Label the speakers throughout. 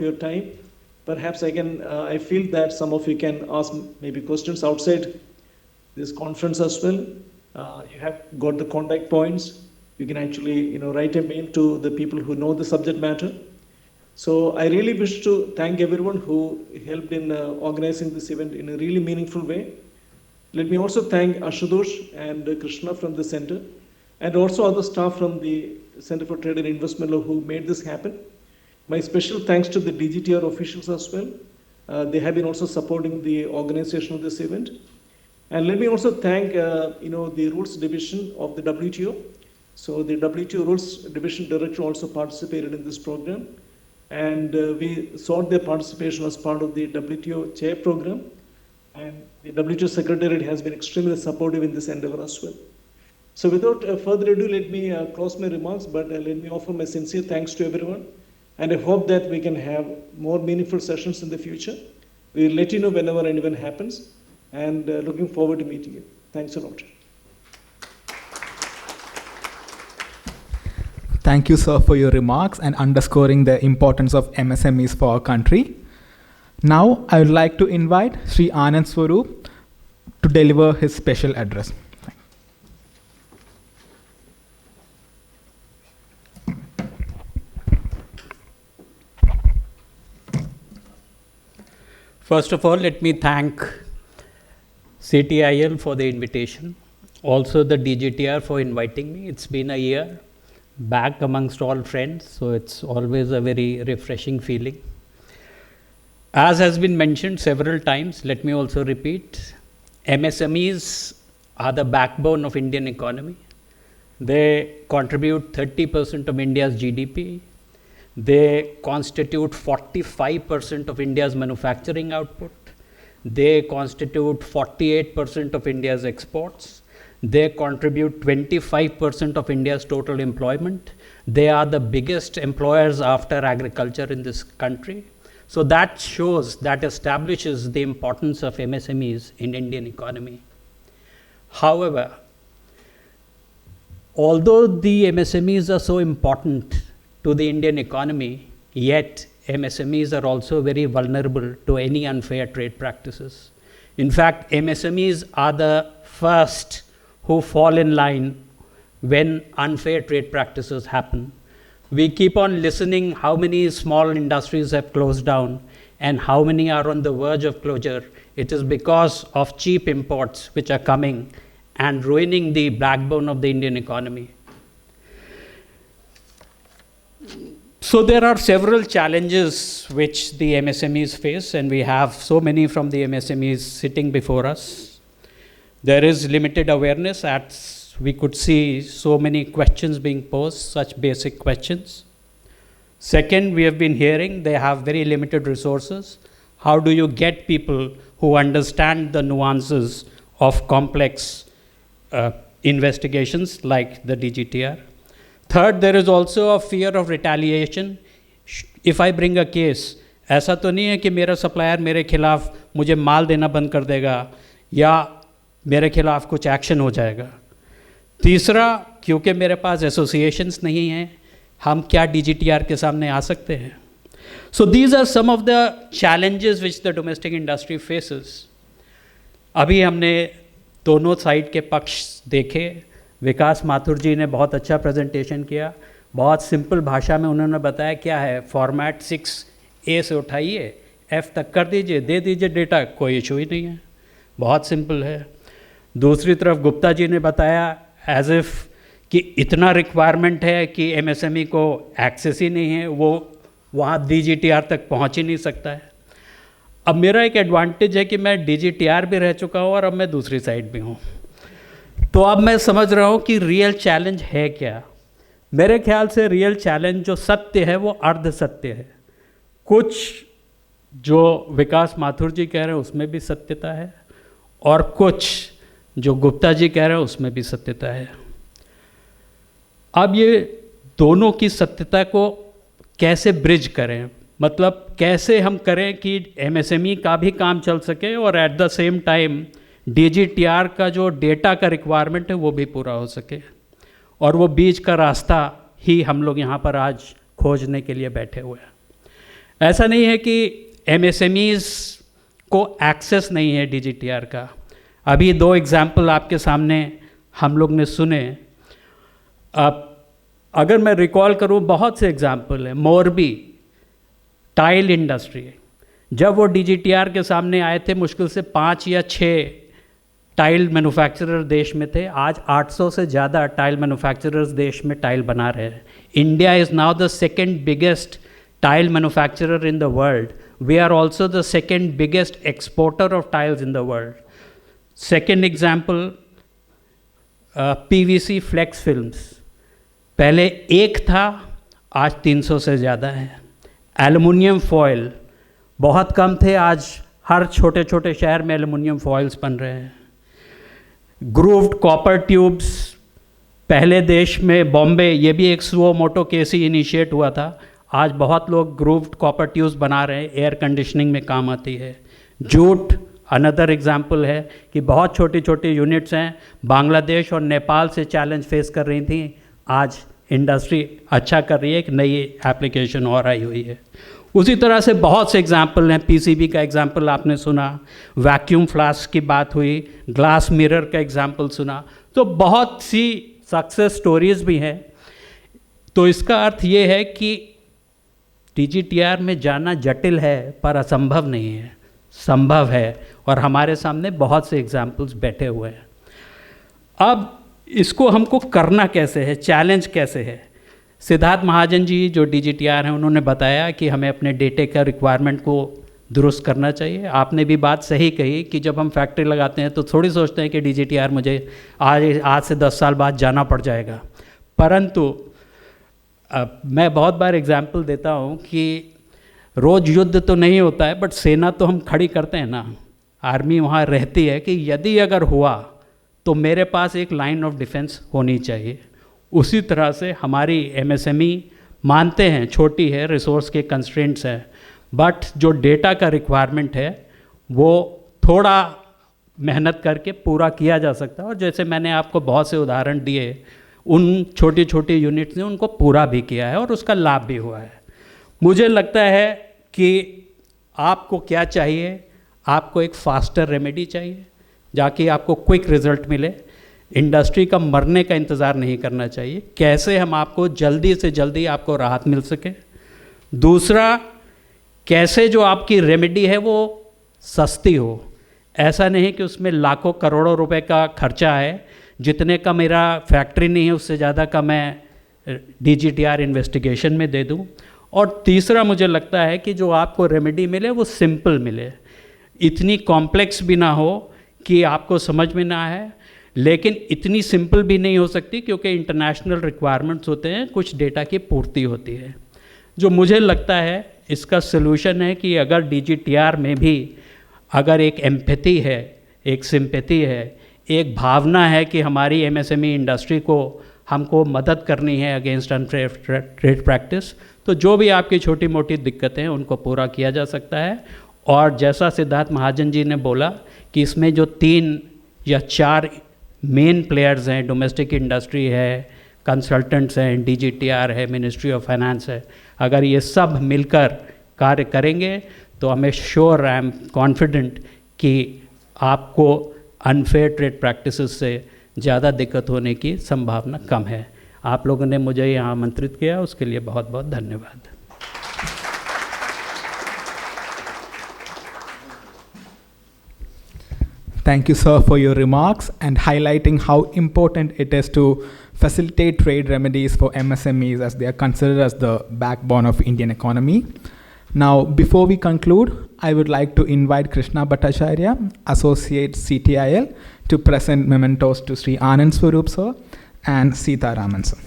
Speaker 1: your time. Perhaps I feel that some of you can ask maybe questions outside this conference as well. You have got the contact points. You can actually, write a mail to the people who know the subject matter. So I really wish to thank everyone who helped in organizing this event in a really meaningful way. Let me also thank Ashutosh and Krishna from the center, and also other staff from the Center for Trade and Investment Law who made this happen. My special thanks to the DGTR officials as well. They have been also supporting the organization of this event. And let me also thank, the Rules Division of the WTO. So the WTO Rules Division Director also participated in this program. And we sought their participation as part of the WTO Chair program. And the WTO Secretariat has been extremely supportive in this endeavor as well. So without further ado, let me close my remarks, but let me offer my sincere thanks to everyone. And I hope that we can have more meaningful sessions in the future. We'll let you know whenever an event happens, and looking forward to meeting you. Thanks a lot.
Speaker 2: Thank you, sir, for your remarks and underscoring the importance of MSMEs for our country. Now, I would like to invite Sri Anand Swaroop to deliver his special address.
Speaker 3: First of all, let me thank CTIL for the invitation, also the DGTR for inviting me. It's been a year back amongst all friends, so it's always a very refreshing feeling. As has been mentioned several times, let me also repeat, MSMEs are the backbone of Indian economy. They contribute 30% of India's GDP. They constitute 45% of India's manufacturing output. They constitute 48% of India's exports. They contribute 25% of India's total employment. They are the biggest employers after agriculture in this country. So that shows, that establishes the importance of MSMEs in Indian economy. However, although the MSMEs are so important to the Indian economy, yet MSMEs are also very vulnerable to any unfair trade practices. In fact, MSMEs are the first who fall in line when unfair trade practices happen. We keep on listening how many small industries have closed down and how many are on the verge of closure. It is because of cheap imports which are coming and ruining the backbone of the Indian economy. So there are several challenges which the MSMEs face, and we have so many from the MSMEs sitting before us. There is limited awareness, as we could see so many questions being posed, such basic questions. Second, we have been hearing they have very limited resources. How do you get people who understand the nuances of complex investigations like the DGTR? Third, there is also a fear of retaliation. If I bring a case, ऐसा तो नहीं है कि मेरा supplier मेरे खिलाफ मुझे माल देना बंद कर देगा या मेरे खिलाफ कुछ एक्शन हो जाएगा. तीसरा, क्योंकि मेरे पास एसोसिएशंस नहीं हैं, हम क्या DGTR के सामने आ सकते हैं? So these are some of the challenges which the domestic industry faces. अभी हमने दोनों साइड के पक्ष देखे. विकास माथुर जी ने बहुत अच्छा प्रेजेंटेशन किया. बहुत सिंपल भाषा में उन्होंने बताया क्या है. फॉर्मेट 6A से उठाइए, F तक कर दीजिए, दे दीजिए डेटा, कोई इशू ही नहीं है. बहुत सिंपल है. दूसरी तरफ गुप्ता जी ने बताया एज इफ़ कि इतना रिक्वायरमेंट है कि MSME को एक्सेस ही नहीं है, वो वहाँ DGTR तक पहुँच ही नहीं सकता है. अब मेरा एक एडवांटेज है कि मैं DGTR भी रह चुका हूँ और अब मैं दूसरी साइड भी हूँ, तो अब मैं समझ रहा हूँ कि रियल चैलेंज है क्या. मेरे ख्याल से रियल चैलेंज जो सत्य है वो अर्ध सत्य है. कुछ जो विकास माथुर जी कह रहे हैं उसमें भी सत्यता है और कुछ जो गुप्ता जी कह रहे हैं उसमें भी सत्यता है. अब ये दोनों की सत्यता को कैसे ब्रिज करें, मतलब कैसे हम करें कि MSME का भी काम चल सके और at the same time DGTR का जो डेटा का रिक्वायरमेंट है वो भी पूरा हो सके. और वो बीच का रास्ता ही हम लोग यहाँ पर आज खोजने के लिए बैठे हुए हैं. ऐसा नहीं है कि MSMEs को एक्सेस नहीं है DGTR का। अभी 2 एग्जाम्पल आपके सामने हम लोग ने सुने। अब अगर मैं रिकॉल करूं, बहुत से एग्जाम्पल हैं। मोरबी टाइल इंडस्ट्री, जब वो DGTR के सामने आए थे, मुश्किल से 5 या 6 टाइल मैन्युफैक्चरर देश में थे। आज 800 से ज़्यादा टाइल मैन्युफैक्चरर्स देश में टाइल बना रहे हैं। India is now the second biggest tile manufacturer in the world. We are also the second biggest exporter of tiles in the world. Second example, PVC flex films. पहले एक था, आज 300 से ज़्यादा है। एल्युमिनियम फॉयल बहुत कम थे, आज हर छोटे छोटे शहर में एल्युमिनियम फॉयल्स बन रहे हैं। ग्रूव्ड कॉपर ट्यूब्स, पहले देश में बॉम्बे, ये भी एक सुओ मोटो केस ही इनिशिएट हुआ था। आज बहुत लोग ग्रूव्ड कॉपर ट्यूब्स बना रहे हैं, एयर कंडीशनिंग में काम आती है। जूट अनदर एग्जाम्पल है कि बहुत छोटी छोटी यूनिट्स हैं, बांग्लादेश और नेपाल से चैलेंज फेस कर रही थी, आज इंडस्ट्री अच्छा कर रही है, एक नई एप्लीकेशन और आई हुई है। उसी तरह से बहुत से एग्जाम्पल हैं। PCB का एग्जाम्पल आपने सुना, वैक्यूम फ्लास्क की बात हुई, ग्लास मिरर का एग्जाम्पल सुना, तो बहुत सी सक्सेस स्टोरीज भी हैं। तो इसका अर्थ ये है कि DGTR में जाना जटिल है पर असंभव नहीं है, संभव है, और हमारे सामने बहुत से एग्जाम्पल्स बैठे हुए हैं। अब इसको हमको करना कैसे है, चैलेंज कैसे है? सिद्धार्थ महाजन जी जो DGTR हैं, उन्होंने बताया कि हमें अपने डेटे का रिक्वायरमेंट को दुरुस्त करना चाहिए। आपने भी बात सही कही कि जब हम फैक्ट्री लगाते हैं तो थोड़ी सोचते हैं कि DGTR मुझे आज से 10 साल बाद जाना पड़ जाएगा। परंतु मैं बहुत बार एग्जाम्पल देता हूँ कि रोज़ युद्ध तो नहीं होता है, बट सेना तो हम खड़ी करते हैं ना, आर्मी वहाँ रहती है कि यदि अगर हुआ तो मेरे पास एक लाइन ऑफ डिफेंस होनी चाहिए। उसी तरह से हमारी MSME मानते हैं छोटी है, रिसोर्स के कंस्ट्रेंट्स हैं, बट जो डेटा का रिक्वायरमेंट है वो थोड़ा मेहनत करके पूरा किया जा सकता है। और जैसे मैंने आपको बहुत से उदाहरण दिए, उन छोटी छोटी यूनिट्स ने उनको पूरा भी किया है और उसका लाभ भी हुआ है। मुझे लगता है कि आपको क्या चाहिए, आपको एक फास्टर रेमेडी चाहिए, जाके आपको क्विक रिजल्ट मिले। इंडस्ट्री का मरने का इंतज़ार नहीं करना चाहिए, कैसे हम आपको जल्दी से जल्दी आपको राहत मिल सके। दूसरा, कैसे जो आपकी रेमेडी है वो सस्ती हो। ऐसा नहीं कि उसमें लाखों करोड़ों रुपए का खर्चा है, जितने का मेरा फैक्ट्री नहीं है उससे ज़्यादा का मैं DGTR इन्वेस्टिगेशन में दे दूं। और तीसरा, मुझे लगता है कि जो आपको रेमेडी मिले वो सिंपल मिले, इतनी कॉम्प्लेक्स भी ना हो कि आपको समझ में ना आए, लेकिन इतनी सिंपल भी नहीं हो सकती क्योंकि इंटरनेशनल रिक्वायरमेंट्स होते हैं, कुछ डेटा की पूर्ति होती है। जो मुझे लगता है इसका सलूशन है कि अगर DGTR में भी अगर एक एम्पैथी है, एक सिंपैथी है, एक भावना है कि हमारी MSME इंडस्ट्री को हमको मदद करनी है अगेंस्ट अनफेयर ट्रेड प्रैक्टिस, तो जो भी आपकी छोटी मोटी दिक्कतें हैं उनको पूरा किया जा सकता है। और जैसा सिद्धार्थ महाजन जी ने बोला कि इसमें जो 3 या 4 मेन प्लेयर्स हैं, डोमेस्टिक इंडस्ट्री है, कंसल्टेंट्स हैं, DGTR है, मिनिस्ट्री ऑफ फाइनेंस है, अगर ये सब मिलकर कार्य करेंगे तो हमें श्योर, आई एम कॉन्फिडेंट कि आपको अनफेयर ट्रेड प्रैक्टिसेस से ज़्यादा दिक्कत होने की संभावना कम है। आप लोगों ने मुझे यहाँ आमंत्रित किया, उसके लिए बहुत बहुत धन्यवाद।
Speaker 2: Thank you, sir, for your remarks and highlighting how important it is to facilitate trade remedies for MSMEs as they are considered as the backbone of Indian economy. Now, before we conclude, I would like to invite Krishna Bhattacharya, Associate CTIL, to present mementos to Sri Anand Swaroop sir and Sita Raman sir.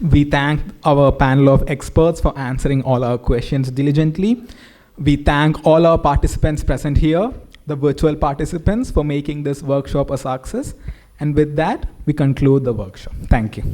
Speaker 2: We thank our panel of experts for answering all our questions diligently. We thank all our participants present here, the virtual participants, for making this workshop a success. And with that, we conclude the workshop. Thank you.